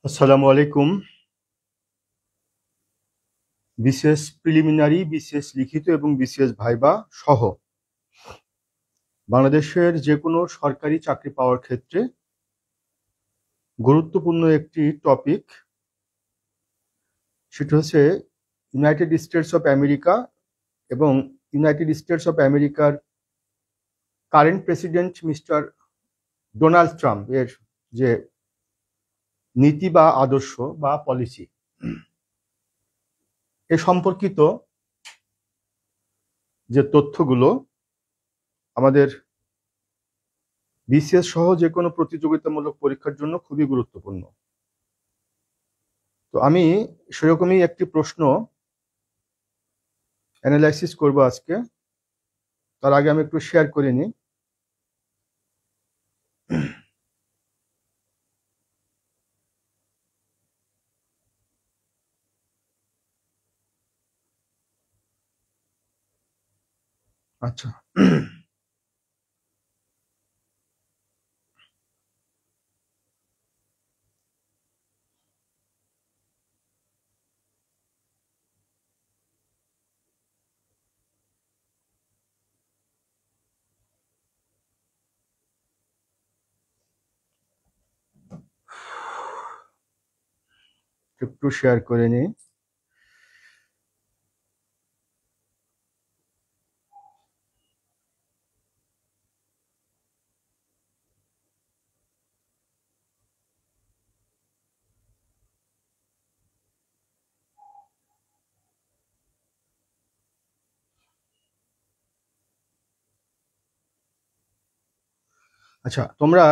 আসসালামু আলাইকুম। BCS preliminary, BCS লিখিত এবং বিসিএস ভাইবা সহ বাংলাদেশের যে কোনো সরকারি চাকরি পাওয়ার ক্ষেত্রে গুরুত্বপূর্ণ একটি টপিক, সেটা হচ্ছে ইউনাইটেড স্টেটস অফ আমেরিকা এবং ইউনাইটেড স্টেটস অফ আমেরিকার current president mister Donald Trump এর যে নীতি বা আদর্শ বা পলিসি এ সম্পর্কিত যে তথ্যগুলো আমাদের বিসিএস সহ যে কোনো প্রতিযোগিতামূলক পরীক্ষার জন্য খুবই গুরুত্বপূর্ণ। তো আমি সেরকমই একটি প্রশ্ন অ্যানালাইসিস করব আজকে। তার আগে আমি একটু শেয়ার করে নিই। আচ্ছা, একটু শেয়ার করে নিই। আচ্ছা, তোমরা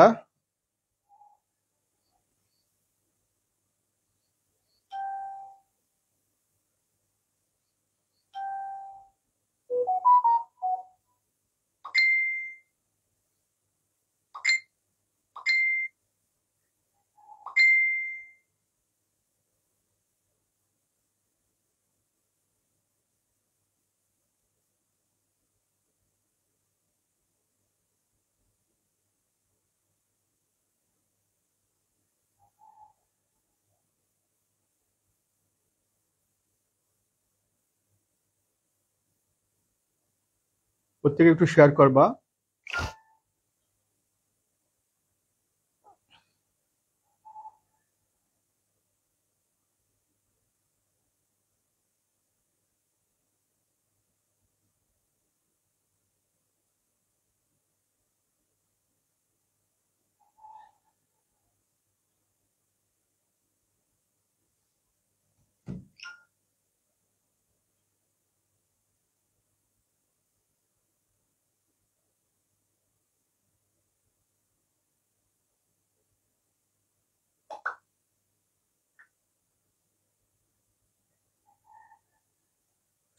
প্রত্যেকে একটু শেয়ার করবা।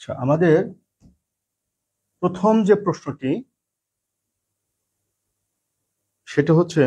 আচ্ছা, আমাদের প্রথম যে প্রশ্নটি, সেটা হচ্ছে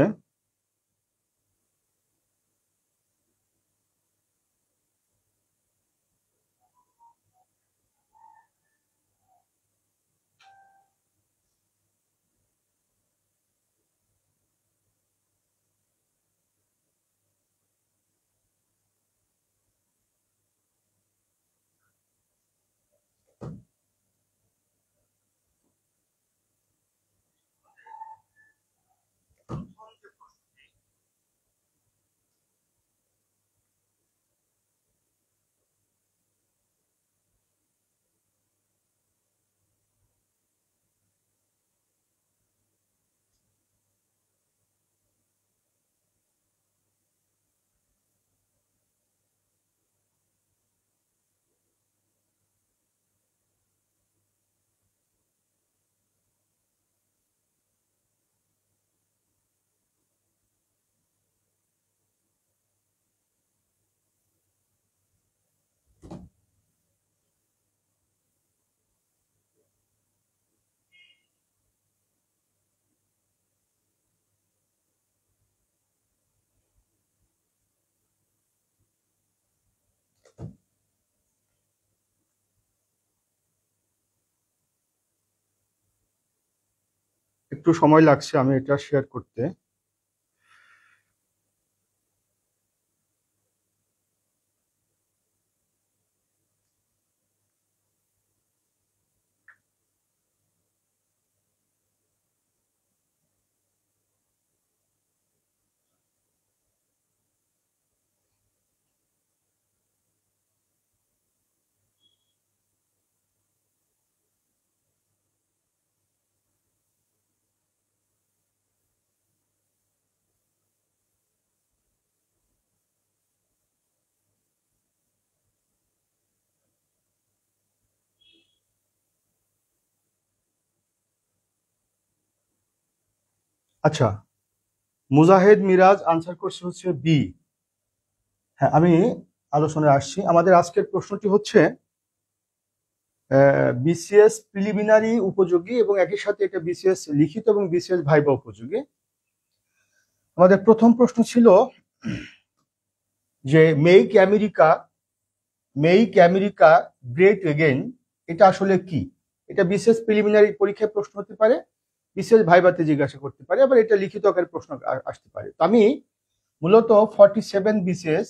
একটু সময় লাগছে আমি এটা শেয়ার করতে। আচ্ছা, মুজাহিদ মিরাজ আনসার করছে হচ্ছে বি। হ্যাঁ, আমি আলোচনায় আসছি। আমাদের আজকের প্রশ্নটি হচ্ছে বিসিএস প্রিলিমিনারি উপযোগী এবং একই সাথে এটা বিসিএস লিখিত এবং বিসিএস ভাইবা উপযোগী। আমাদের প্রথম প্রশ্ন ছিল যে মেক আমেরিকা গ্রেট এগেইন, এটা আসলে কি? এটা বিসিএস প্রিলিমিনারি পরীক্ষায় প্রশ্ন হতে পারে, বিসিএস ভাইভাতে জিজ্ঞাসা করতে পারে, আবার এটা লিখিত আকারে প্রশ্ন আসতে পারে। তো আমি মূলত 47 বিসিএস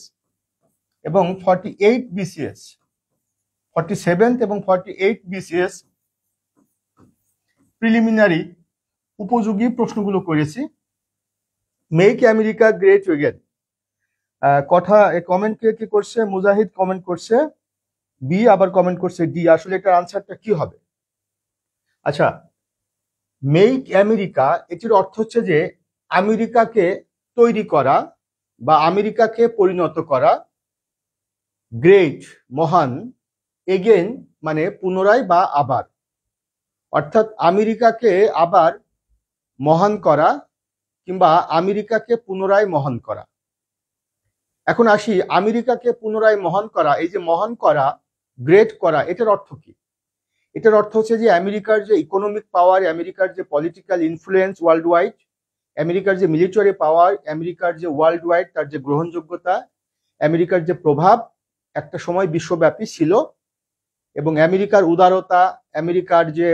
এবং 48 বিসিএস 47th এবং 48 বিসিএস প্রিলিমিনারি উপযোগী প্রশ্নগুলো করেছি। মেক আমেরিকা গ্রেট এগেইন কথা কমেন্ট কে করছে? মুজাহিদ কমেন্ট করছে বি, আবার কমেন্ট করছে ডি। আসলে এটার আনসারটা কি হবে? আচ্ছা, মেক আমেরিকা এটির অর্থ হচ্ছে যে আমেরিকাকে তৈরি করা বা আমেরিকাকে পরিণত করা, গ্রেট মহান, এগেন মানে পুনরায় বা আবার, অর্থাৎ আমেরিকাকে আবার মহান করা কিংবা আমেরিকাকে পুনরায় মহান করা। এখন আসি, আমেরিকাকে পুনরায় মহান করা, এই যে মহান করা, গ্রেট করা, এটার অর্থ কি? এটার অর্থ হচ্ছে যে আমেরিকার যে ইকোনমিক পাওয়ার, আমেরিকার যে পলিটিক্যাল ইনফ্লুয়েন্স ওয়ার্ল্ড ওয়াইড, আমেরিকার যে মিলিটারি পাওয়ার, আমেরিকার যে ওয়ার্ল্ড ওয়াইড তার যে গ্রহণযোগ্যতা, আমেরিকার যে প্রভাব একটা সময় বিশ্বব্যাপী ছিল, এবং আমেরিকার উদারতা, আমেরিকার যে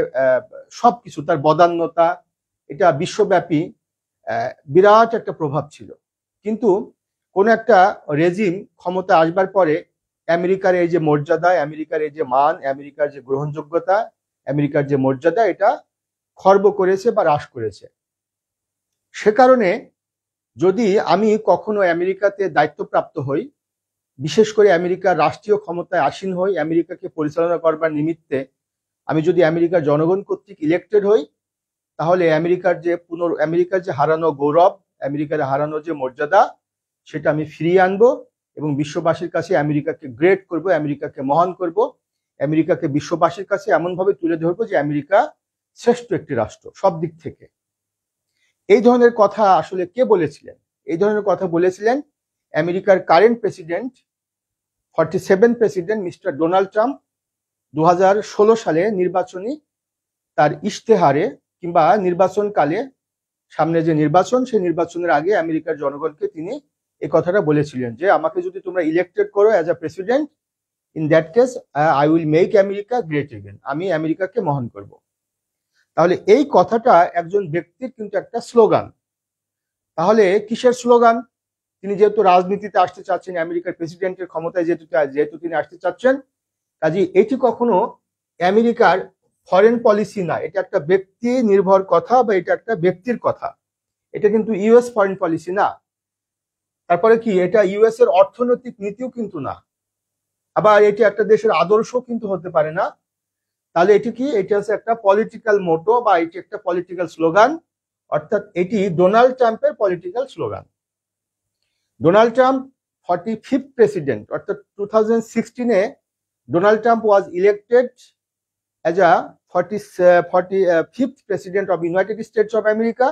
সবকিছু, তার বদান্যতা, এটা বিশ্বব্যাপী বিরাট একটা প্রভাব ছিল। কিন্তু কোন একটা রেজিম ক্ষমতা আসবার পরে আমেরিকার এই যে মর্যাদা, আমেরিকার এই যে মান, আমেরিকার যে গ্রহণযোগ্যতা, আমেরিকার যে মর্যাদা, এটা খর্ব করেছে বা হ্রাস করেছে। সে কারণে যদি আমি কখনো আমেরিকাতে দায়িত্বপ্রাপ্ত হই, বিশেষ করে আমেরিকার রাষ্ট্রীয় ক্ষমতায় আসীন হই, আমেরিকাকে পরিচালনা করবার নিমিত্তে আমি যদি আমেরিকার জনগণ কর্তৃক ইলেক্টেড হই, তাহলে আমেরিকার যে হারানো গৌরব, আমেরিকার হারানো যে মর্যাদা, সেটা আমি ফিরিয়ে আনবো এবং বিশ্ববাসীর কাছে আমেরিকাকে গ্রেট করব, আমেরিকাকে মহান করব, আমেরিকাকে বিশ্ববাসীর কাছে এমনভাবে তুলে ধরবো যে আমেরিকা শ্রেষ্ঠ একটি রাষ্ট্র সব দিক থেকে। এই ধরনের কথা আসলে কে বলেছিলেন? এই ধরনের কথা বলেছিলেন আমেরিকার current president, 47 president mister Donald Trump 2016 সালে নির্বাচনী তার ইশতেহারে কিংবা নির্বাচনকালে, সামনে যে নির্বাচন, সেই নির্বাচনের আগে আমেরিকার জনগণকে তিনি এই কথাটা বলেছিলেন যে আমাকে যদি তোমরা ইলেক্টেড করো as a president, in that case I will make America great again, আমি আমেরিকাকে মহান করব। তাহলে এই কথাটা একজন ব্যক্তির কিন্তু একটা স্লোগান। তাহলে কিসের স্লোগান? তিনি যেহেতু রাজনীতিতে আসতে চাচ্ছেন, আমেরিকার প্রেসিডেন্টের ক্ষমতায় যেহেতু তিনি আসতে চাচ্ছেন, কাজে এটি কখনো আমেরিকার ফরেন পলিসি না, এটা একটা ব্যক্তি নির্ভর কথা বা এটা একটা ব্যক্তির কথা। এটা কিন্তু ইউএস ফরেন পলিসি না। তারপরে কি, এটা ইউএস এর অর্থনৈতিক নীতিও কিন্তু না, আবার এটি একটা দেশের আদর্শ কিন্তু হতে পারে না। তাহলে এটি কি? এটি হচ্ছে একটা পলিটিক্যাল মোটো বা এটি একটা পলিটিক্যাল স্লোগান, অর্থাৎ এটি ডোনাল্ড ট্রাম্পের political slogan. Donald Trump 45th president, অর্থাৎ 2016-এ Donald Trump was elected as a 45th president of United States of America.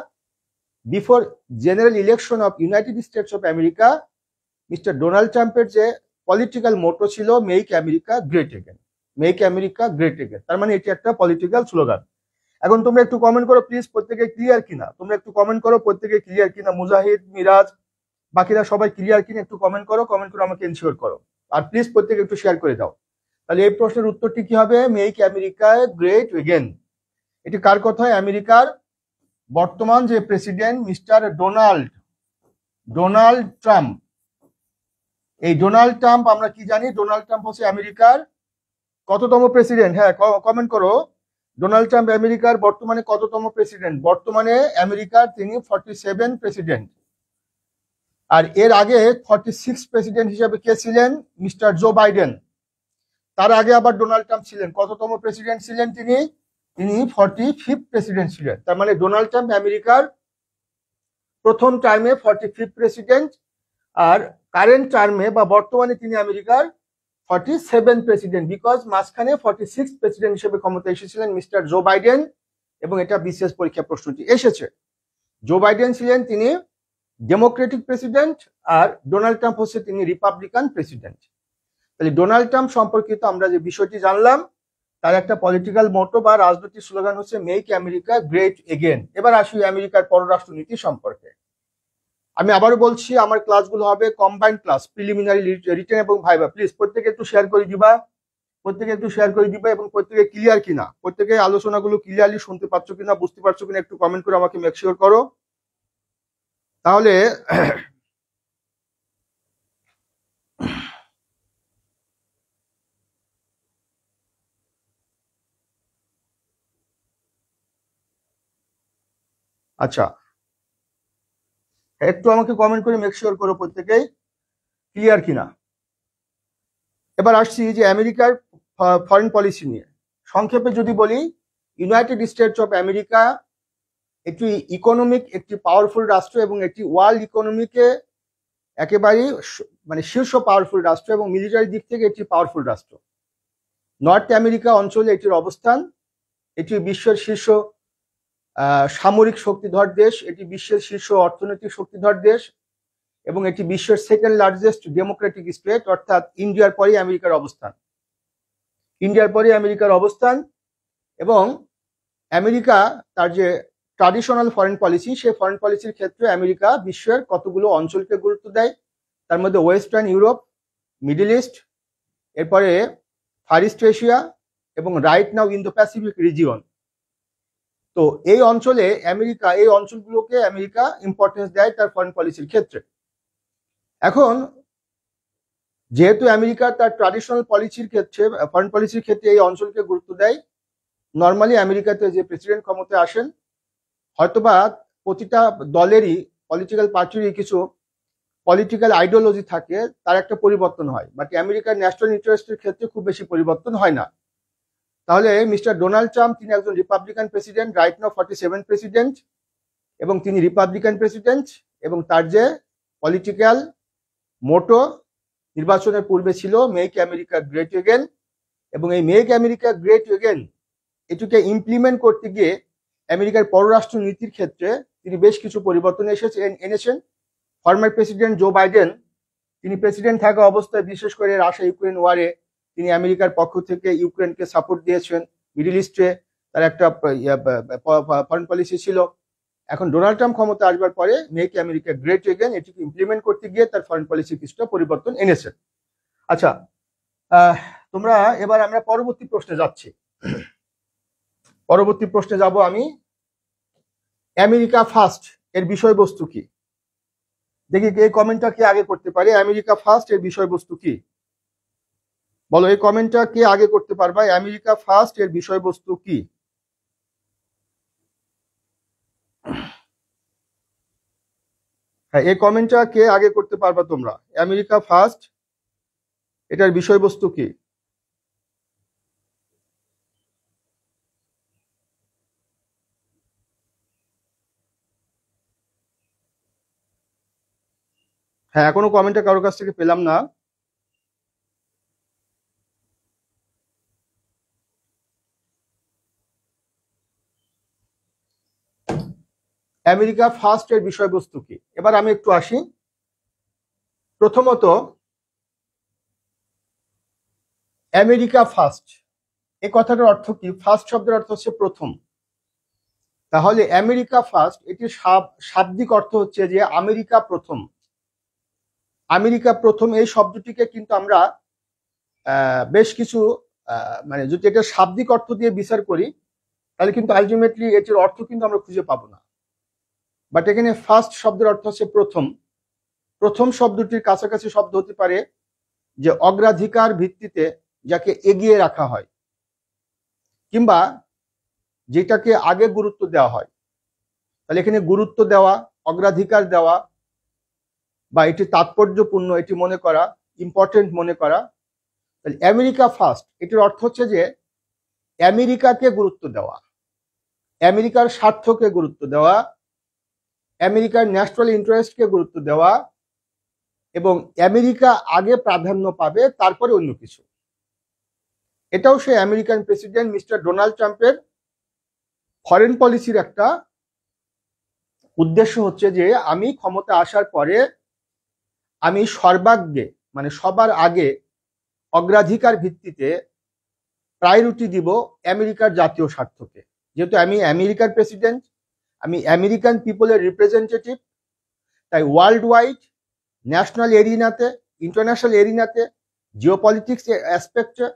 Before general election of United States of America, Mr. Donald Trump-এর যে political মোটো ছিল make America great again, make America great again, তার মানে এটি একটা political slogan. এখন তোমরা একটু comment করো প্লিজ, প্রত্যেকে ক্লিয়ার কিনা? তোমরা একটু কমেন্ট করো প্রত্যেকে ক্লিয়ার কিনা? মুজাহিদ, মিরাজ, বাকিরা সবাই ক্লিয়ার কিনা? একটু কমেন্ট করো, কমেন্ট করে আমাকে এনশিওর করো। আর প্লিজ প্রত্যেকে একটু শেয়ার করে দাও। তাহলে এই প্রশ্নের উত্তরটি কি হবে? Make America great again. এটি কার কথা? আমেরিকার বর্তমান যে প্রেসিডেন্ট মিস্টার ডোনাল্ড ট্রাম্প। এই ডোনাল্ড ট্রাম্প আমরা কি জানি? ডোনাল্ড ট্রাম্প হচ্ছে আমেরিকার কততম প্রেসিডেন্ট? হ্যাঁ, কমেন্ট করো। ডোনাল্ড ট্রাম্প আমেরিকার বর্তমানে কততম প্রেসিডেন্ট? বর্তমানে আমেরিকার তিনি 47 প্রেসিডেন্ট। আর এর আগে 46 প্রেসিডেন্ট হিসেবে কে ছিলেন? Mister Joe Biden. তার আগে আবার ডোনাল্ড ট্রাম্প ছিলেন। কততম প্রেসিডেন্ট ছিলেন তিনি? 45th প্রেসিডেন্ট ছিলেন। তার মানে ডোনাল্ড ট্রাম্প আমেরিকার প্রথম টার্মে 45th প্রেসিডেন্ট, আর কারেন্ট টার্মে বা বর্তমানে তিনি আমেরিকার 47 প্রেসিডেন্ট, বিকজ মাঝখানে 46 প্রেসিডেন্ট হিসেবে ক্ষমতা এসেছিলেন মিস্টার জো বাইডেন, এবং এটা বিসিএস পরীক্ষা প্রশ্নটি এসেছে। জো বাইডেন ছিলেন তিনি ডেমোক্রেটিক প্রেসিডেন্ট, আর ডোনাল্ড ট্রাম্প হচ্ছে তিনি রিপাবলিকান প্রেসিডেন্ট। তাহলে ডোনাল্ড ট্রাম্প সম্পর্কিত আমরা যে বিষয়টি জানলাম, তার একটা পলিটিক্যাল মোটো বা রাজনৈতিক স্লোগান হচ্ছে মেক আমেরিকা গ্রেট এগেন। এবার আসি আমেরিকার পররাষ্ট্রনীতি সম্পর্কে। আমি আবারও বলছি, আমার ক্লাসগুলো হবে কম্বাইন্ড ক্লাস, প্রিলিমিনারি, রিটেন এবং ভাইভা। প্লিজ প্রত্যেকে একটু শেয়ার করে দিবা, এবং প্রত্যেকে ক্লিয়ার কিনা, প্রত্যেকে আলোচনাগুলো ক্লিয়ারলি শুনতে পাচ্ছ কিনা, বুঝতে পারছো কিনা একটু কমেন্ট করে আমাকে মেক শিওর করো। তাহলে আচ্ছা, একটু আমাকে কমেন্ট করে মেক শিওর করো প্রত্যেকেই ক্লিয়ার কিনা। এবার আসছি যে আমেরিকার ফরেন পলিসি নিয়ে। সংক্ষেপে যদি বলি, ইউনাইটেড স্টেটস অফ আমেরিকা একটি ইকোনমিক, একটি পাওয়ারফুল রাষ্ট্র এবং একটি ওয়ার্ল্ড ইকোনমিকে একেবারেই মানে শীর্ষ পাওয়ারফুল রাষ্ট্র এবং মিলিটারি দিক থেকে একটি পাওয়ারফুল রাষ্ট্র। নর্থ আমেরিকা অঞ্চলে এটির অবস্থান, এটি বিশ্বের শীর্ষ সামরিক শক্তিধর দেশ, এটি বিশ্বের শীর্ষ অর্থনৈতিক শক্তিধর দেশ এবং এটি বিশ্বের সেকেন্ড লার্জেস্ট ডেমোক্রেটিক স্টেট, অর্থাৎ ইন্ডিয়ার পরে আমেরিকার অবস্থান। এবং আমেরিকা তার যে ট্রাডিশনাল ফরেন পলিসি, সেই ফরেন পলিসির ক্ষেত্রে আমেরিকা বিশ্বের কতগুলো অঞ্চলকে গুরুত্ব দেয়, তার মধ্যে ওয়েস্টার্ন ইউরোপ, মিডল ইস্ট, এরপরে ফার ইস্ট এশিয়া এবং right now Indo Pacific region. তো এই অঞ্চলগুলোকে আমেরিকা ইম্পর্টেন্স দেয় তার ফরেন পলিসির ক্ষেত্রে। এখন যেহেতু আমেরিকা তার ট্রাডিশনাল ফরেন পলিসির ক্ষেত্রে এই অঞ্চলকে গুরুত্ব দেয়, নর্মালি আমেরিকাতে যে প্রেসিডেন্ট ক্ষমতায় আসেন, হয়তোবা প্রতিটা দলেরই, পলিটিক্যাল পার্টিরই কিছু পলিটিক্যাল আইডিওলজি থাকে, তার একটা পরিবর্তন হয়, বাট আমেরিকার ন্যাশনাল ইন্টারেস্টের ক্ষেত্রে খুব বেশি পরিবর্তন হয় না। তাহলে মিস্টার ডোনাল্ড ট্রাম্প তিনি একজন Republican president, right now 47 president, এবং তিনি রিপাবলিকান প্রেসিডেন্ট, এবং তার যে পলিটিক্যাল মোটো নির্বাচনের পূর্বে ছিল মেক আমেরিকা গ্রেট এগেন, এবং এই মেক আমেরিকা গ্রেট এগেন এটিকে ইমপ্লিমেন্ট করতে গিয়ে আমেরিকার পররাষ্ট্র নীতির ক্ষেত্রে তিনি বেশ কিছু পরিবর্তন এনেছেন। ফর্মার প্রেসিডেন্ট জো বাইডেন তিনি প্রেসিডেন্ট থাকা অবস্থায়, বিশেষ করে রাশিয়া ইউক্রেন ওয়ারে, তিনি আমেরিকার পক্ষ থেকে ইউক্রেনকে সাপোর্ট দিয়েছেন। মিডল ইস্টে তার একটা ফরেন পলিসি ছিল। এখন ডোনাল্ড ট্রাম্প ক্ষমতা আসবার পরে মেক আমেরিকা গ্রেট এগেন এটিকে ইমপ্লিমেন্ট করতে গিয়ে তার ফরেন পলিসি কিছুটা পরিবর্তন এনেছেন। আচ্ছা, তোমরা এবার আমরা পরবর্তী প্রশ্নে যাচ্ছি। পরবর্তী প্রশ্নে যাব আমি। আমেরিকা ফার্স্ট এর বিষয়বস্তু কি? দেখি এই কমেন্টটা কে আগে করতে পারে। আমেরিকা ফার্স্ট এর বিষয়বস্তু কি? বলো, এই কমেন্টটা কে আগে করতে পারবা? আমেরিকা ফার্স্ট এর বিষয়বস্তু কি? হ্যাঁ, এই কমেন্টটা কে আগে করতে পারবা তোমরা? আমেরিকা ফার্স্ট এটার বিষয়বস্তু কি? হ্যাঁ, এখনো কমেন্টটা কারোর কাছ থেকে পেলাম না। আমেরিকা ফার্স্ট এর বিষয়বস্তু কি? এবার আমি একটু আসি। প্রথমত, আমেরিকা ফার্স্ট এই কথাটার অর্থ কি? ফার্স্ট শব্দের অর্থ হচ্ছে প্রথম। তাহলে আমেরিকা ফার্স্ট এটির শাব্দিক অর্থ হচ্ছে যে আমেরিকা প্রথম। আমেরিকা প্রথম এই শব্দটিকে কিন্তু আমরা বেশ কিছু মানে যদি এটা শাব্দিক অর্থ দিয়ে বিচার করি, তাহলে কিন্তু আলটিমেটলি এটির অর্থ কিন্তু আমরা খুঁজে পাবো না। বাট এখানে ফার্স্ট শব্দের অর্থ হচ্ছে প্রথম। প্রথম শব্দটির কাছাকাছি শব্দ হতে পারে যে অগ্রাধিকার ভিত্তিতে যাকে এগিয়ে রাখা হয়, কিংবা যেটাকে আগে গুরুত্ব দেওয়া হয়। তাহলে এখানে গুরুত্ব দেওয়া, অগ্রাধিকার দেওয়া, বা এটি তাৎপর্যপূর্ণ এটি মনে করা, ইম্পর্টেন্ট মনে করা। তাহলে আমেরিকা ফার্স্ট এটির অর্থ হচ্ছে যে আমেরিকাকে গুরুত্ব দেওয়া, আমেরিকার স্বার্থকে গুরুত্ব দেওয়া, আমেরিকার ন্যাশনাল ইন্টারেস্টকে গুরুত্ব দেওয়া, এবং আমেরিকা আগে প্রাধান্য পাবে তারপরে অন্য কিছু। এটাও সেই আমেরিকান প্রেসিডেন্ট মিস্টার ডোনাল্ড ট্রাম্পের ফরেন পলিসির একটা উদ্দেশ্য হচ্ছে যে আমি ক্ষমতা আসার পরে আমি সর্বাগ্রে মানে সবার আগে অগ্রাধিকার ভিত্তিতে প্রায়োরিটি দিব আমেরিকার জাতীয় স্বার্থকে। যেহেতু আমি আমেরিকার প্রেসিডেন্ট, আমি আমেরিকান পিপলের রিপ্রেজেন্টেটিভ, তাই ওয়ার্ল্ড ওয়াইড, ন্যাশনাল এরিনাতে, ইন্টারন্যাশনাল এরিনাতে, জিওপলিটিক্স অ্যাসপেক্টে,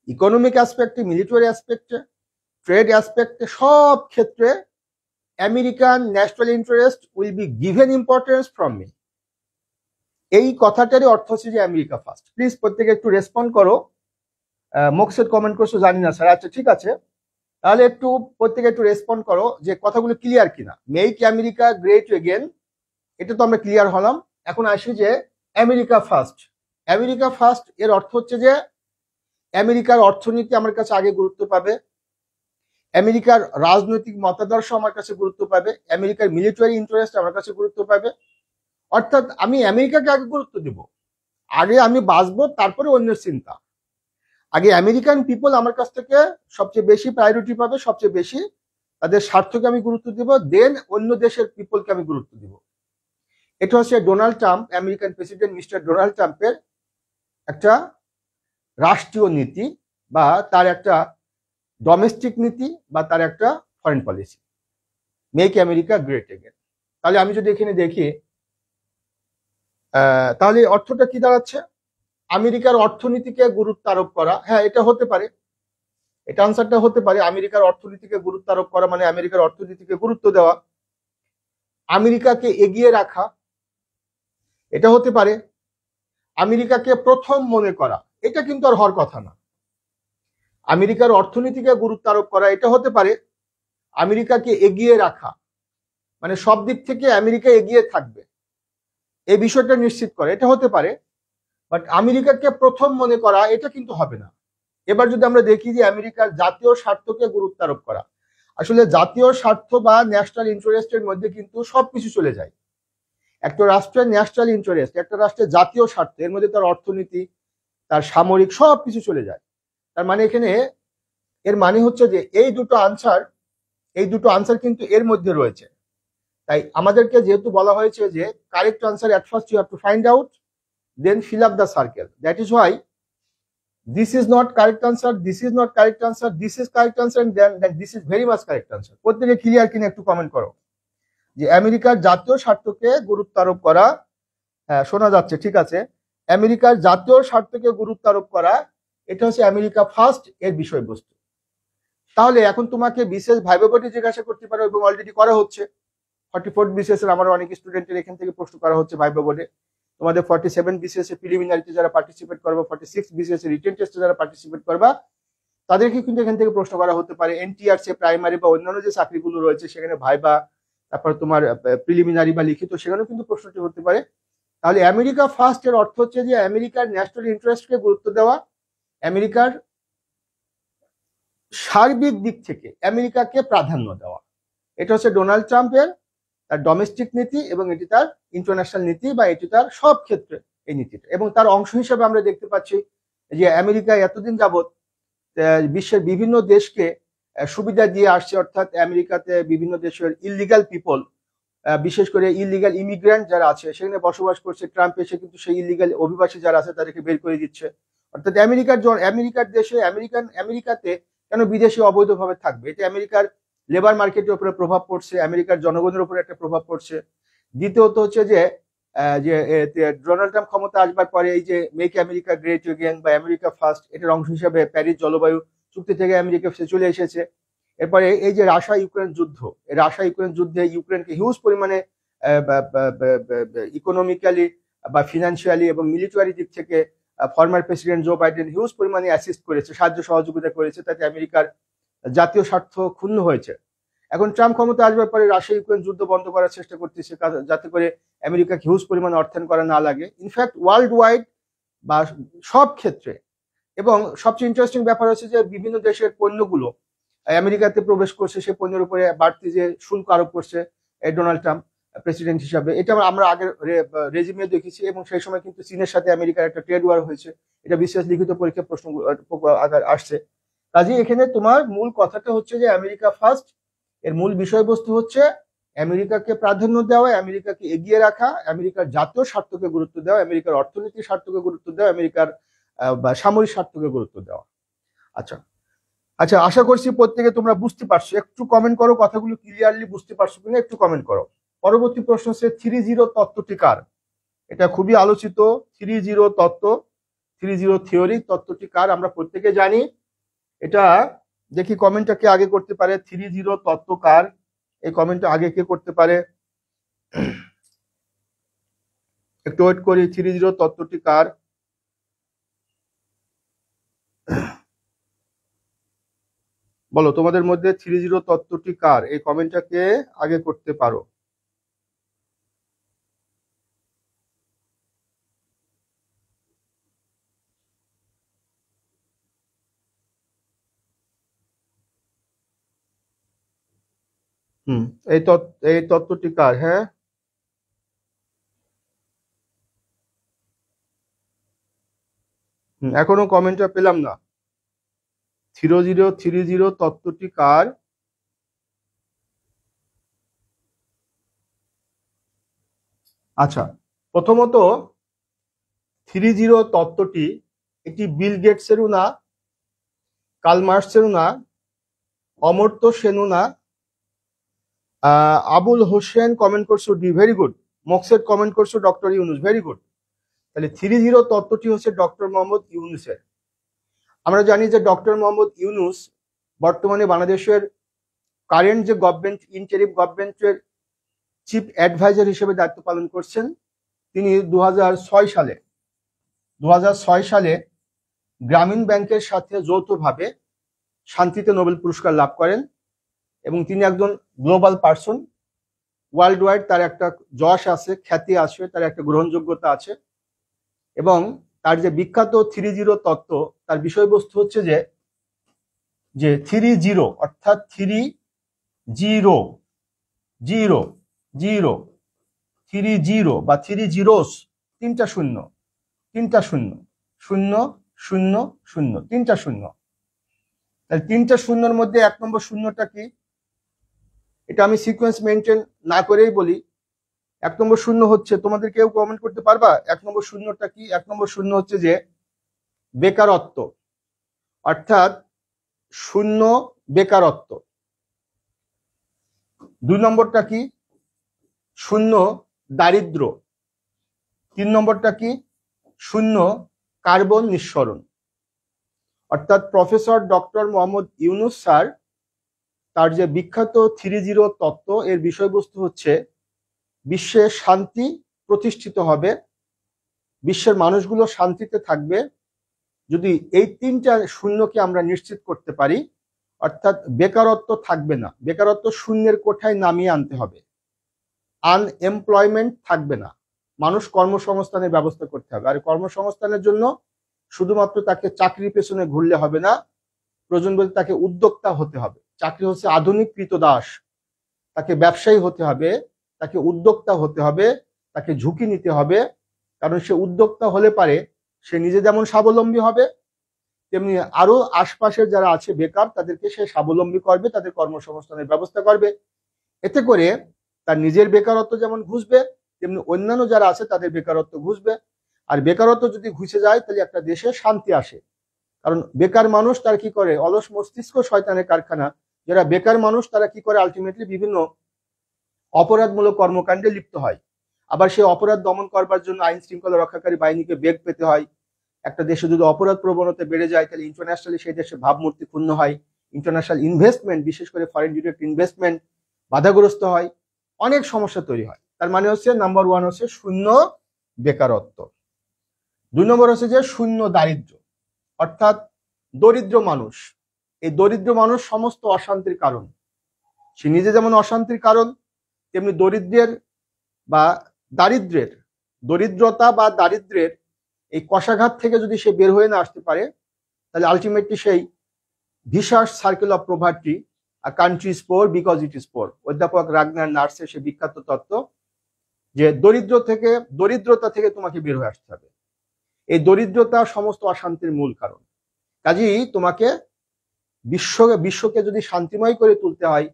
ইকোনমিক অ্যাসপেক্টে, মিলিটারি অ্যাসপেক্টে, ট্রেড অ্যাসপেক্টে, সব ক্ষেত্রে American national interest will be given importance from me. এই কথাটারই অর্থ হচ্ছে যে আমেরিকা ফার্স্ট। প্লিজ প্রত্যেকে একটু রেসপন্ড করো। মোকসেদ কমেন্ট করছো জানি না স্যার, আচ্ছা ঠিক আছে, তাহলে একটু প্রত্যেকে একটু রেসপন্ড করো যে কথাগুলো ক্লিয়ার কিনা। মেক আমেরিকা গ্রেট এগেন, এটা তো আমরা ক্লিয়ার হলাম। এখন আসি যে আমেরিকা ফার্স্ট। আমেরিকা ফার্স্ট এর অর্থ হচ্ছে যে আমেরিকার অর্থনীতি আমার কাছে আগে গুরুত্ব পাবে, আমেরিকার রাজনৈতিক মতাদর্শ আমার কাছে গুরুত্ব পাবে, আমেরিকার মিলিটারি ইন্টারেস্ট আমার কাছে গুরুত্ব পাবে। অর্থাৎ আমি আমেরিকাকে আগে গুরুত্ব দিব, আগে আমি বাঁচবো তারপরে অন্যের চিন্তা। আগে আমেরিকান পিপল আমার কাছ থেকে সবচেয়ে বেশি প্রায়োরিটি পাবে, সবচেয়ে বেশি তাদের স্বার্থকে আমি গুরুত্ব দিব, দেন অন্য দেশের পিপলকে আমি গুরুত্ব দিব। এটা হচ্ছে Donald Trump, American president mister Donald ট্রাম্পের একটা রাষ্ট্রীয় নীতি বা তার একটা ডোমেস্টিক নীতি বা তার একটা foreign policy, make America great again. তাহলে আমি যদি এখানে দেখি তাহলে অর্থটা কি দাঁড়াচ্ছে? আমেরিকার অর্থনীতিকে গুরুত্ব আরোপ করা, হ্যাঁ এটা হতে পারে, এটা আনসারটা হতে পারে। আমেরিকার অর্থনীতিকে গুরুত্ব আরোপ করা মানে আমেরিকার অর্থনীতিকে গুরুত্ব দেওয়া, আমেরিকাকে এগিয়ে রাখা, এটা হতে পারে। আমেরিকাকে প্রথম মনে করা, এটা কিন্তু আর হওয়ার কথা না। আমেরিকার অর্থনীতিকে গুরুত্ব আরোপ করা, এটা হতে পারে। আমেরিকাকে এগিয়ে রাখা মানে সব দিক থেকে আমেরিকা এগিয়ে থাকবে, এই বিষয়টা নিশ্চিত করে, এটা হতে পারে। বাট আমেরিকাকে প্রথম মনে করা এটা কিন্তু হবে না। এবার যদি আমরা দেখি যে আমেরিকার জাতীয় স্বার্থকে গুরুত্ব আরোপ করা, আসলে জাতীয় স্বার্থ বা ন্যাশনাল ইন্টারেস্টের মধ্যে কিন্তু সবকিছু চলে যায়। একটা রাষ্ট্রের ন্যাশনাল ইন্টারেস্ট, একটা রাষ্ট্রের জাতীয় স্বার্থ, এর মধ্যে তার অর্থনীতি, তার সামরিক সবকিছু চলে যায়। তার মানে এখানে এর মানে হচ্ছে যে এই দুটো আনসার কিন্তু এর মধ্যে রয়েছে। তাই আমাদেরকে যেহেতু বলা হয়েছে যে correct answer at first you have to find out, then fill up the circle. That is why this is not correct answer, this is not correct answer, this is correct answer, and then this is very much correct answer. প্রত্যেকে clear কিনা একটু comment করো যে আমেরিকার জাতীয় স্বার্থকে গুরুত্ব আরোপ করা, হ্যাঁ শোনা যাচ্ছে, ঠিক আছে। আমেরিকার জাতীয় স্বার্থকে গুরুত্ব আরোপ করা, এটা হচ্ছে আমেরিকা ফার্স্ট এর বিষয়বস্তু। তাহলে এখন তোমাকে বিশেষ ভাইবা বোর্ডে জিজ্ঞাসা করতে পারো, এবং অলরেডি করা হচ্ছে। 44 বিসিএস এর আমার অনেক স্টুডেন্টের এখান থেকে প্রশ্ন করা হচ্ছে ভাইবা বোর্ডে। তোমাদের 47 বিসিএস এর প্রিলিমিনারিতে যারা পার্টিসিপেট করবে, 46 বিসিএস এর রিটেন টেস্টে যারা পার্টিসিপেট করবা, তাদেরকে কিন্তু এখান থেকে প্রশ্ন করা হতে পারে। এনটিআরসি প্রাইমারি বা অন্যান্য যে চাকরিগুলো রয়েছে সেখানে ভাইবা, তারপর তোমার প্রিলিমিনারি বা লিখিত, সেখানেও কিন্তু প্রশ্নটি হতে পারে। তাহলে আমেরিকা ফার্স্ট এর অর্থ হচ্ছে যে আমেরিকার ন্যাশনাল ইন্টারেস্টকে গুরুত্ব দেওয়া, আমেরিকার সার্বিক দিক থেকে আমেরিকাকে প্রাধান্য দেওয়া। এটা হচ্ছে ডোনাল্ড ট্রাম্পের তার ডোমেস্টিক নীতি, এবং এটি তার ইন্টারন্যাশনাল নীতি, বা এটি তার সব ক্ষেত্রে এই নীতিটা। এবং তার অংশ হিসেবে আমরা দেখতে পাচ্ছি যে আমেরিকা এতদিন যাবৎ বিশ্বের বিভিন্ন দেশকে সুবিধা দিয়ে আসছে। অর্থাৎ আমেরিকাতে বিভিন্ন দেশের ইলিগাল পিপল, বিশেষ করে ইলিগাল ইমিগ্রেন্ট যারা আছে সেখানে বসবাস করছে, ট্রাম্প এসে কিন্তু সেই ইলিগাল অভিবাসী যারা আছে তাদেরকে বের করে দিচ্ছে। অর্থাৎ আমেরিকার দেশে আমেরিকাতে কেন বিদেশি অবৈধভাবে থাকবে? এটা আমেরিকার লেবার মার্কেটের উপরে প্রভাব পড়ছে, আমেরিকার জনগণের উপরে একটা প্রভাব পড়ছে। দ্বিতীয়ত হচ্ছে যে ডোনাল্ড ট্রাম্প ক্ষমতা আসবার পরে এই যে মেক আমেরিকা গ্রেট এগেন বা আমেরিকা ফার্স্ট, এটার অংশ হিসেবে প্যারিস জলবায়ু চুক্তি থেকে আমেরিকা চলে এসেছে। এরপরে এই যে রাশিয়া ইউক্রেন যুদ্ধ, এই রাশিয়া ইউক্রেন যুদ্ধে ইউক্রেনকে হিউজ পরিমাণে ইকোনমিক্যালি বা ফিনান্সিয়ালি এবং মিলিটারি দিক থেকে former president Joe Biden huge পরিমাণে অ্যাসিস্ট করেছে, সাহায্য সহযোগিতা করেছে, তাতে আমেরিকার জাতীয় স্বার্থ ক্ষুণ্ণ হয়েছে। এখন ট্রাম্প ক্ষমতা আসবার পরে রাশিয়া ইউক্রেন যুদ্ধ বন্ধ করার চেষ্টা করতেছে, যাতে করে আমেরিকাকে হিউজ পরিমাণে অর্থায়ন করা না লাগে। ইনফ্যাক্ট ওয়ার্ল্ড ওয়াইড বা সব ক্ষেত্রে। এবং সবচেয়ে ইন্টারেস্টিং ব্যাপার হচ্ছে যে বিভিন্ন দেশের পণ্যগুলো আমেরিকাতে প্রবেশ করছে, সে পণ্যের উপরে বাড়তি যে শুল্ক আরোপ করছে ডোনাল্ড ট্রাম্প প্রেসিডেন্ট হিসাবে, এটা আমরা আগের রেজিমে দেখেছি। এবং সেই সময় কিন্তু চীনের সাথে আমেরিকার একটা ট্রেড ওয়ার হয়েছে, এটা বিশেষ লিখিত পরীক্ষার প্রশ্ন আসছে। কাজে এখানে তোমার মূল কথাটা হচ্ছে যে আমেরিকা ফার্স্ট এর মূল বিষয়বস্তু হচ্ছে আমেরিকাকে প্রাধান্য দেওয়া, আমেরিকাকে এগিয়ে রাখা, আমেরিকার জাতীয় স্বার্থকে গুরুত্ব দেওয়া, আমেরিকার অর্থনৈতিক স্বার্থকে গুরুত্ব দেওয়া, আমেরিকার সামরিক স্বার্থকে গুরুত্ব দেওয়া। আচ্ছা আচ্ছা, আশা করছি প্রত্যেকে তোমরা বুঝতে পারছো। একটু কমেন্ট করো কথাগুলো ক্লিয়ারলি বুঝতে পারছো কিনা, একটু কমেন্ট করো। পরবর্তী প্রশ্ন হচ্ছে 3-0 তত্ত্বটি কার? এটা খুবই আলোচিত 3-0 তত্ত্ব, 3-0 থিওরি তত্ত্বটি কার আমরা প্রত্যেকে জানি। এটা দেখি কমেন্টটা কে আগে করতে পারে। 3-0 তত্ত্ব কার? এই কমেন্টটা আগে কে করতে পারে? একটু ওয়েট করি। 3-0 তত্ত্বটি কার? বলো তোমাদের মধ্যে 3-0 তত্ত্বটি কার? এই কমেন্টটা কে আগে করতে পারো? হুম, এই তত্ত্বটি কার? হ্যাঁ, এখনো কমেন্টটা পেলাম না। 3-0 তত্ত্বটি কার? আচ্ছা, প্রথমত 3-0 তত্ত্বটি একটি বিল গেটসেরও না, কার্ল মার্কসেরও না, অমর্ত্য সেনও না। আবুল হোসেন কমেন্ট করছো D, very good. Moksed comment করছো ডক্টর ইউনুস, ভেরি গুড। তাহলে 3-0 তত্ত্বটি হচ্ছে ডক্টর মোহাম্মদ ইউনুসের। আমরা জানি যে ডক্টর মোহাম্মদ ইউনুস বর্তমানে বাংলাদেশের কারেন্ট যে গভর্নমেন্ট, ইন্টারিম গভর্নমেন্টের চিফ অ্যাডভাইজার হিসেবে দায়িত্ব পালন করছেন। তিনি 2006 সালে গ্রামীণ ব্যাংকের সাথে যৌথভাবে শান্তিতে নোবেল পুরস্কার লাভ করেন এবং তিনি একজন গ্লোবাল পার্সন। ওয়ার্ল্ড ওয়াইড তার একটা যশ আছে, খ্যাতি আছে, তার একটা গ্রহণযোগ্যতা আছে। এবং তার যে বিখ্যাত 3-0 তত্ত্ব, তার বিষয়বস্তু হচ্ছে যে 3-0 অর্থাৎ 3-0 জিরো জিরো 3-0 বা 3 জিরোস, তিনটা শূন্য, তিনটা শূন্য, শূন্য শূন্য শূন্য, তিনটা শূন্য। তাহলে তিনটা শূন্যর মধ্যে 1 নম্বর শূন্যটা কি? এটা আমি সিকোয়েন্স মেনটেন না করেই বলি। 1 নম্বর শূন্য হচ্ছে, তোমাদের কেউ কমেন্ট করতে পারবা 1 নম্বর শূন্যটা কি? 1 নম্বর শূন্য হচ্ছে যে বেকারত্ব, অর্থাৎ শূন্য বেকারত্ব। 2 নম্বরটা কি? শূন্য দারিদ্র। 3 নম্বরটা কি? শূন্য কার্বন নিঃসরণ। অর্থাৎ professor doctor Mohammad Yunus sir, তার যে বিখ্যাত 3-0 তত্ত্ব, এর বিষয়বস্তু হচ্ছে বিশ্বে শান্তি প্রতিষ্ঠিত হবে, বিশ্বের মানুষগুলো শান্তিতে থাকবে যদি এই তিনটা শূন্যকে আমরা নিশ্চিত করতে পারি। অর্থাৎ বেকারত্ব থাকবে না, বেকারত্ব শূন্যের কোঠায় নামিয়ে আনতে হবে, আনএমপ্লয়মেন্ট থাকবে না, মানুষ কর্মসংস্থানের ব্যবস্থা করতে হবে। আর কর্মসংস্থানের জন্য শুধুমাত্র তাকে চাকরির পেছনে ঘুরলে হবে না, প্রয়োজন বলতে তাকে উদ্যোক্তা হতে হবে। চাকরি হচ্ছে আধুনিক কৃতদাস, তাকে ব্যবসায়ী হতে হবে, তাকে উদ্যোক্তা হতে হবে, তাকে ঝুঁকি নিতে হবে। কারণ সে উদ্যোক্তা হলে পারে সে নিজে যেমন স্বাবলম্বী হবে, তেমনি আরো আশপাশের যারা আছে বেকার তাদেরকে সে স্বাবলম্বী করবে, তাদের কর্মসংস্থানের ব্যবস্থা করবে। এতে করে তার নিজের বেকারত্ব যেমন ঘুষবে, তেমনি অন্যান্য যারা আছে তাদের বেকারত্ব ঘুষবে। আর বেকারত্ব যদি ঘুষে যায় তাহলে একটা দেশে শান্তি আসে। কারণ বেকার মানুষ তার কি করে, অলস মস্তিষ্ক শয়তানের কারখানা। যারা বেকার মানুষ তারা কি করে, আলটিমেটলি বিভিন্ন অপরাধমূলক কর্মকাণ্ডে লিপ্ত হয়। আবার সেই অপরাধ দমন করবার জন্য আইন শৃঙ্খলা রক্ষাকারী বাহিনীকে বেগ পেতে হয়। একটা দেশে যদি অপরাধ প্রবণতা বেড়ে যায় তাহলে ইন্টারন্যাশনালি সেই দেশের ভাবমূর্তি ক্ষুণ্ণ হয়, ইন্টারন্যাশনাল ইনভেস্টমেন্ট, বিশেষ করে ফরেন ডিরেক্ট ইনভেস্টমেন্ট বাধাগ্রস্ত হয়, অনেক সমস্যা তৈরি হয়। তার মানে হচ্ছে নাম্বার 1 হচ্ছে শূন্য বেকারত্ব। 2 নম্বর হচ্ছে যে শূন্য দারিদ্র, অর্থাৎ দরিদ্র মানুষ। এই দরিদ্র মানুষ সমস্ত অশান্তির কারণ। সে নিজে যেমন অশান্তির কারণ, তেমনি দরিদ্রের বা দারিদ্রের, দরিদ্রতা বা দারিদ্রের এই কষাঘাত থেকে যদি সে বের হয়ে না আসতে পারে তাহলে আলটিমেটলি সেই visas circle of poverty, a country is poor because it is poor. অধ্যাপক রাগনার নার্সের সে বিখ্যাত তত্ত্ব যে দরিদ্রতা থেকে তোমাকে বের হয়ে আসতে হবে। এই দরিদ্রতা সমস্ত অশান্তির মূল কারণ। কাজেই তোমাকে বিশ্বকে যদি শান্তিময় করে তুলতে হয়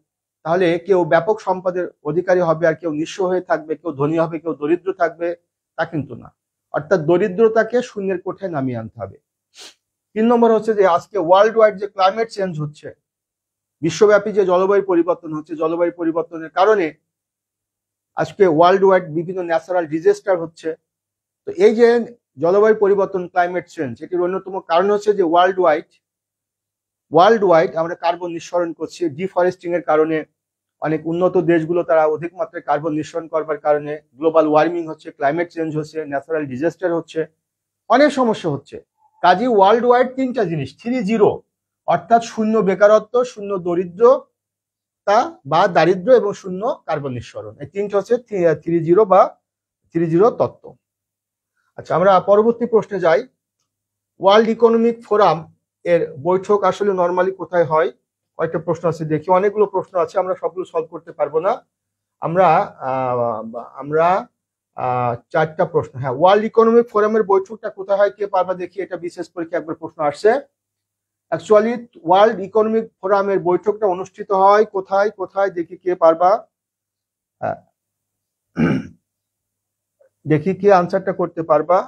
তাহলে কেউ ব্যাপক সম্পদের অধিকারী হবে আর কেউ নিঃস্ব হয়ে থাকবে, কেউ ধনী হবে কেউ দরিদ্র থাকবে, তা কিন্তু না। অর্থাৎ দরিদ্রতাকে শূন্যের কোঠায় নামিয়ে আনতে হবে। 3 নম্বর হচ্ছে যে আজকে ওয়ার্ল্ড ওয়াইড যে ক্লাইমেট চেঞ্জ হচ্ছে, বিশ্বব্যাপী যে জলবায়ু পরিবর্তন হচ্ছে, জলবায়ু পরিবর্তনের কারণে আজকে ওয়ার্ল্ড ওয়াইড বিভিন্ন ন্যাচারাল ডিজাস্টার হচ্ছে। তো এই যে জলবায়ু পরিবর্তন ক্লাইমেট চেঞ্জ, এটির অন্যতম কারণ হচ্ছে যে ওয়ার্ল্ড ওয়াইড আমরা কার্বন নিঃসরণ করছি। ডিফরেস্টিং এর কারণে অনেক উন্নত দেশগুলো তারা অধিক মাত্রায় কার্বন নিঃসরণ করবার কারণে গ্লোবাল ওয়ার্মিং হচ্ছে, ক্লাইমেট চেঞ্জ হচ্ছে, ন্যাচারাল ডিজাস্টার হচ্ছে, অনেক সমস্যা হচ্ছে। কাজে ওয়ার্ল্ড ওয়াইড 3টা জিনিস, 3-0, অর্থাৎ শূন্য বেকারত্ব, শূন্য দরিদ্রতা বা দারিদ্র এবং শূন্য কার্বন নিঃসরণ, এই 3টা হচ্ছে 3-0 বা 3-0 তত্ত্ব। আচ্ছা, আমরা পরবর্তী প্রশ্নে যাই। ওয়ার্ল্ড ইকোনমিক ফোরাম এর বৈঠক আসলে নরমালি কোথায় হয়? কয়েকটা প্রশ্ন আছে, দেখি অনেকগুলো প্রশ্ন আছে, আমরা সবগুলো সলভ করতে পারবো না। আমরা 4টা প্রশ্ন। হ্যাঁ, ওয়ার্ল্ড ইকোনমিক ফোরামের বৈঠকটা কোথায় হয়, কে পারবা দেখি? এটা বিশেষ পরীক্ষা একবার প্রশ্ন আসছে। অ্যাকচুয়ালি ওয়ার্ল্ড ইকোনমিক ফোরামের বৈঠকটা অনুষ্ঠিত হয় কোথায় কোথায় দেখি, কে পারবা? দেখি কে আনসারটা করতে পারবা।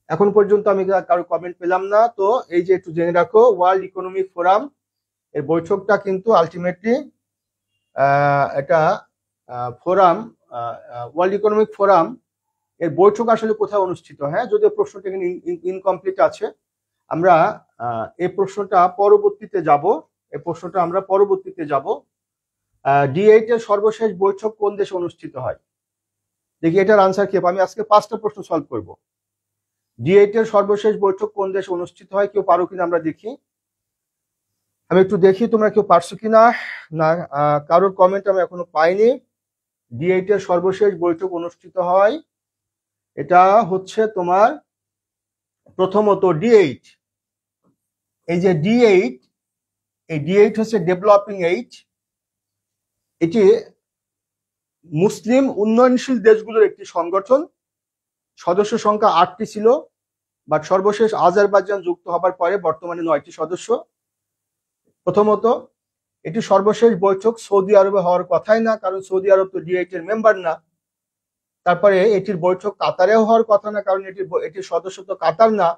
এখন পর্যন্ত আমি কারো কমেন্ট পেলাম না। তো এই যে একটু জেনে রাখো, ওয়ার্ল্ড ইকোনমিক ফোরাম এর বৈঠকটা কিন্তু আলটিমেটলি এটা ফোরাম, ওয়ার্ল্ড ইকোনমিক ফোরাম এর বৈঠক আসলে কোথায় অনুষ্ঠিত? হ্যাঁ, যদিও প্রশ্নটা ইনকমপ্লিট আছে, আমরা এই প্রশ্নটা পরবর্তীতে যাব। এই প্রশ্নটা আমরা পরবর্তীতে যাব। D8 এর সর্বশেষ বৈঠক কোন দেশে অনুষ্ঠিত হয়? দেখি এটার আনসার কি? আমি আজকে 5টা প্রশ্ন সলভ করব। D8 এর সর্বশেষ বৈঠক কোন দেশে অনুষ্ঠিত হয়, কেউ পারো কিনা আমরা দেখি। আমি একটু দেখি তোমরা কেউ পারছো কিনা। না, কারোর কমেন্ট আমি এখনো পাইনি। D8 এর সর্বশেষ বৈঠক অনুষ্ঠিত হয়, এটা হচ্ছে তোমার প্রথমত D8। এই যে D8, এই D8 হচ্ছে ডেভেলপিং 8। এটি মুসলিম উন্নয়নশীল দেশগুলোর একটি সংগঠন। সদস্য সংখ্যা 8টি ছিল, বাট সর্বশেষ আজারবাইজান যুক্ত হবার পরে বর্তমানে 9টি সদস্য। প্রথমত, এটি সর্বশেষ বৈঠক সৌদি আরবে হওয়ার কথাই না, কারণ সৌদি আরব তো D8 এর মেম্বার না। তারপরে এটির বৈঠক কাতারেও হওয়ার কথা না, কারণ এটির সদস্য তো কাতার না।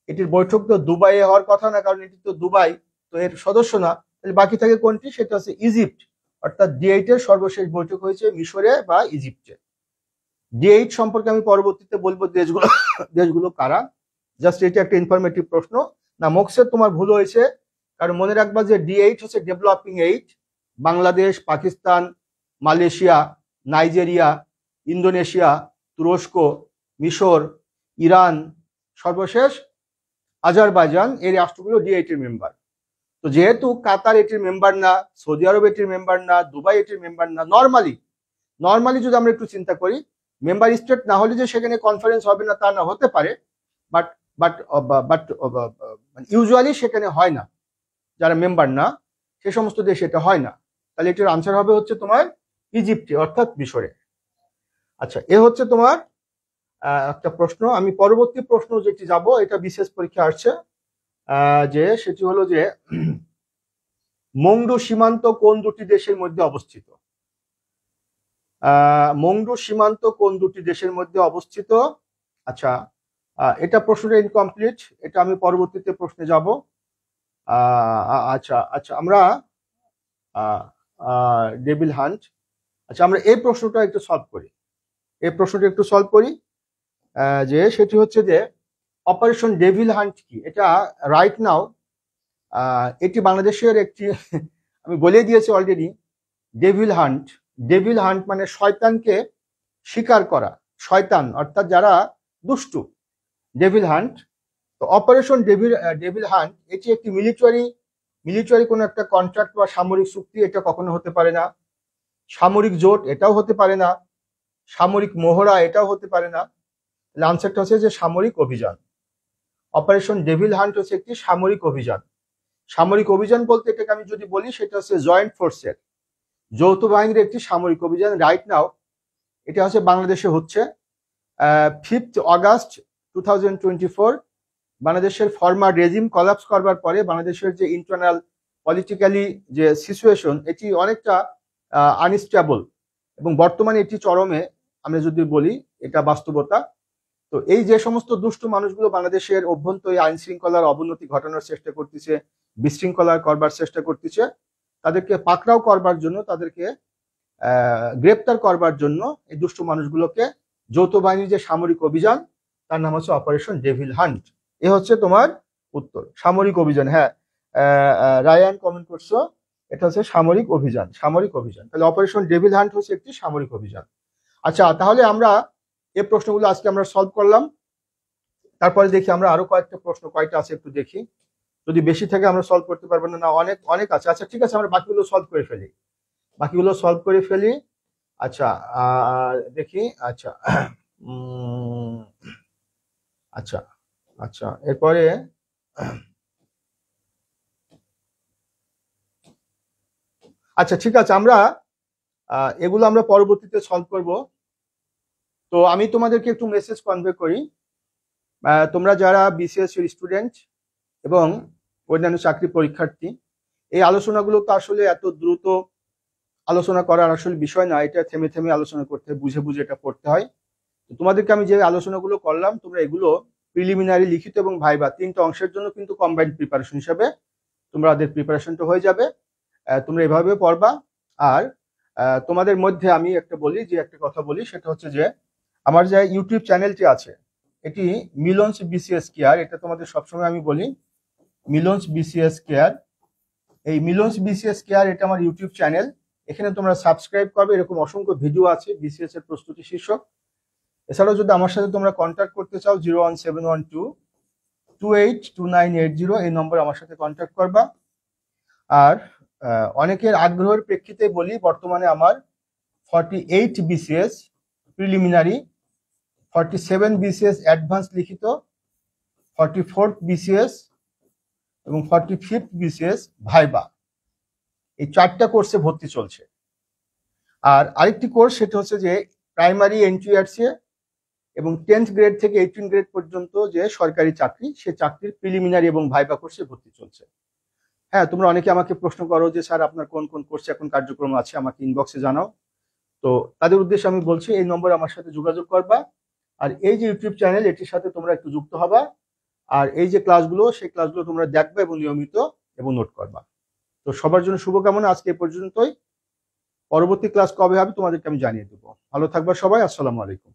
এটির বৈঠক তো দুবাইয়ে হওয়ার কথা না, কারণ এটি তো দুবাই তো এর সদস্য না। তাহলে বাকি থাকে কোনটি? সেটা হচ্ছে ইজিপ্ট। অর্থাৎ D8 এর সর্বশেষ বৈঠক হয়েছে মিশরে বা ইজিপ্টে। D8 সম্পর্কে আমি পরবর্তীতে বলবো দেশগুলো কারা। জাস্ট এটা একটা ইনফরমেটিভ প্রশ্ন না। মোকসেদ তোমার ভুল হয়েছে, কারণ মনে রাখবা যে D8 হচ্ছে developing 8। Bangladesh, Pakistan, Malaysia, Nigeria, Indonesia, তুরস্ক, মিশর, ইরান, সর্বশেষ আজারবাইজান, এই রাষ্ট্রগুলো D8 এর মেম্বার। তো যেহেতু কাতার এটির মেম্বার না, সৌদি আরব এটির মেম্বার না, দুবাই এটির মেম্বার না, নর্মালি যদি আমরা একটু চিন্তা করি, মেম্বার স্টেট না হলে যে সেখানে কনফারেন্স হবে না তা না, হতে পারে, বাট বাট ইউজুয়ালি সেখানে হয় না। যারা মেম্বার না সে সমস্ত দেশে এটা হয় না। তাহলে এটির আনসার হবে হচ্ছে তোমার ইজিপ্টে, অর্থাৎ মিশরে। আচ্ছা, এ হচ্ছে তোমার একটা প্রশ্ন। আমি পরবর্তী প্রশ্ন যেটি যাব, এটা বিশেষ পরীক্ষা আসছে, যে সেটি হলো যে মংডু সীমান্ত কোন দুটি দেশের মধ্যে অবস্থিত? মংডু সীমান্ত কোন দুটি দেশের মধ্যে অবস্থিত? আচ্ছা, এটা প্রশ্নটা ইনকমপ্লিট, এটা আমি পরবর্তীতে প্রশ্নে যাব। আচ্ছা আচ্ছা, আমরা ডেভিল হান্ট, আচ্ছা আমরা এই প্রশ্নটা একটু সলভ করি। যে সেটি হচ্ছে যে অপারেশন ডেভিল হান্ট কি? এটা রাইট নাও এটি বাংলাদেশের একটি আমি বলে দিয়েছি অলরেডি। ডেভিল হান্ট মানে শয়তানকে শিকার করা, শয়তান অর্থাৎ যারা দুষ্টু, ডেভিল হান্ট। তো অপারেশন ডেভিল হান্ট এটি একটি মিলিটারি কোনো একটা কন্ট্রাক্ট বা সামরিক চুক্তি, এটা কখনো হতে পারে না। সামরিক জোট এটাও হতে পারে না। সামরিক মহড়া এটাও হতে পারে না। আনসারটা হচ্ছে যে সামরিক অভিযান। অপারেশন ডেভিল হান্ট হচ্ছে একটি সামরিক অভিযান। সামরিক অভিযান বলতে এটাকে আমি যদি বলি, সেটা হচ্ছে জয়েন্ট ফোর্সের, যৌথ বাহিনীর একটি সামরিক অভিযান। রাইট নাও এটা হচ্ছে বাংলাদেশে হচ্ছে। 5 অগাস্ট 2024 বাংলাদেশের ফরমার রেজিম কলাপস করবার পরে বাংলাদেশের যে ইন্টারনাল পলিটিক্যালি যে সিচুয়েশন এটি অনেকটা আনস্টেবল, এবং বর্তমানে এটি চরমে, আমরা যদি বলি এটা বাস্তবতা। তো এই যে সমস্ত দুষ্ট মানুষগুলো বাংলাদেশের অভ্যন্তরীণ আইন শৃঙ্খলার অবনতি ঘটানোর চেষ্টা করতেছে, বিশৃঙ্খলা করবার চেষ্টা করতেছে, তাদেরকে পাকড়াও করবার জন্য, তাদেরকে গ্রেপ্তার করবার জন্য এই দুষ্ট মানুষগুলোকে যৌথ বাহিনীর যে সামরিক অভিযান, তার নাম হচ্ছে অপারেশন ডেভিল হান্ট। এ হচ্ছে তোমার উত্তর, সামরিক অভিযান। হ্যাঁ, রায়ান কমেন্ট করছো, এটা হচ্ছে সামরিক অভিযান, সামরিক অভিযান। তাহলে অপারেশন ডেভিল হান্ট হচ্ছে একটি সামরিক অভিযান। আচ্ছা, তাহলে আমরা এই প্রশ্নগুলো আজকে আমরা সলভ করলাম। তারপরে দেখি আমরা আরো কয়েকটা প্রশ্ন কয়টা আছে একটু দেখি, যদি বেশি থাকে আমরা সলভ করতে পারবো না, অনেক অনেক আছে। আচ্ছা ঠিক আছে, আমরা বাকিগুলো সলভ করে ফেলি, বাকিগুলো সলভ করে ফেলি। আচ্ছা দেখি। আচ্ছা আচ্ছা আচ্ছা এরপরে আচ্ছা ঠিক আছে, আমরা এগুলো আমরা পরবর্তীতে সলভ করব। তো আমি তোমাদেরকে একটু মেসেজ কনভে করি, তোমরা যারা বিসিএস এর স্টুডেন্ট এবং অন্যান্য চাকরি পরীক্ষার্থী, এই আলোচনাগুলো তো আসলে এত দ্রুত আলোচনা করার আসলে বিষয় না, এটা থেমে থেমে আলোচনা করতে হয়, বুঝে বুঝে এটা করতে হয়। তো তোমাদেরকে আমি যে আলোচনাগুলো করলাম, তোমরা এগুলো প্রিলিমিনারি, লিখিত এবং ভাইবা তিনটা অংশের জন্য কিন্তু কম্বাইন্ড প্রিপারেশন হিসাবে তোমাদের প্রিপারেশনটা হয়ে যাবে। তোমরা এভাবে পড়বা। আর তোমাদের মধ্যে আমি একটা বলি, যে একটা কথা বলি, সেটা হচ্ছে যে আমার যে ইউটিউব চ্যানেলটি আছে, এটি মিলনস বিসিএস কেয়ার, এটা তোমাদের সবসময় আমি বলি মিলনস বিসিএস কেয়ার। এই মিলনস বিসিএস কেয়ার এটা আমার ইউটিউব চ্যানেল, এখানে তোমরা সাবস্ক্রাইব করবে, এরকম অসংখ্য ভিডিও আছে বিসিএস এর প্রস্তুতি শীর্ষক। এছাড়াও যদি আমার সাথে তোমরা কন্ট্যাক্ট করতে চাও, 01712282980 এই নম্বরে আমার সাথে কন্ট্যাক্ট করবা। আর অনেকের আগ্রহের প্রেক্ষিতে বলি, বর্তমানে আমার 48 বিসিএস প্রিলিমিনারি, 47 বিসিএস অ্যাডভান্স লিখিত, 44 বিসিএস এবং 45 বিসিএস ভাইবা, এই 4টা কোর্সে ভর্তি চলছে। আর আরেকটি কোর্স, সেটা হচ্ছে যে প্রাইমারি এনটিআরসি এবং 10th গ্রেড থেকে 18 গ্রেড পর্যন্ত যে সরকারি চাকরি, সে চাকরির প্রিলিমিনারি এবং ভাইবা কোর্সে ভর্তি চলছে। হ্যাঁ, তোমরা অনেকে আমাকে প্রশ্ন করো যে স্যার আপনার কোন কোন কোর্সে এখন কার্যক্রম আছে, আমাকে ইনবক্সে জানাও। তো তাদের উদ্দেশ্যে আমি বলছি, এই নম্বরে আমার সাথে যোগাযোগ করবা। আর এই যে ইউটিউব চ্যানেল, এটির সাথে তোমরা একটু যুক্ত হবা। আর এই যে ক্লাসগুলো, সেই ক্লাসগুলো তোমরা দেখবে এবং নিয়মিত এবং নোট করবা। তো সবার জন্য শুভকামনা। আজকে এই পর্যন্তই, পরবর্তী ক্লাস কবে হবে তোমাদেরকে আমি জানিয়ে দেবো। ভালো থাকবা সবাই, আসসালামু আলাইকুম।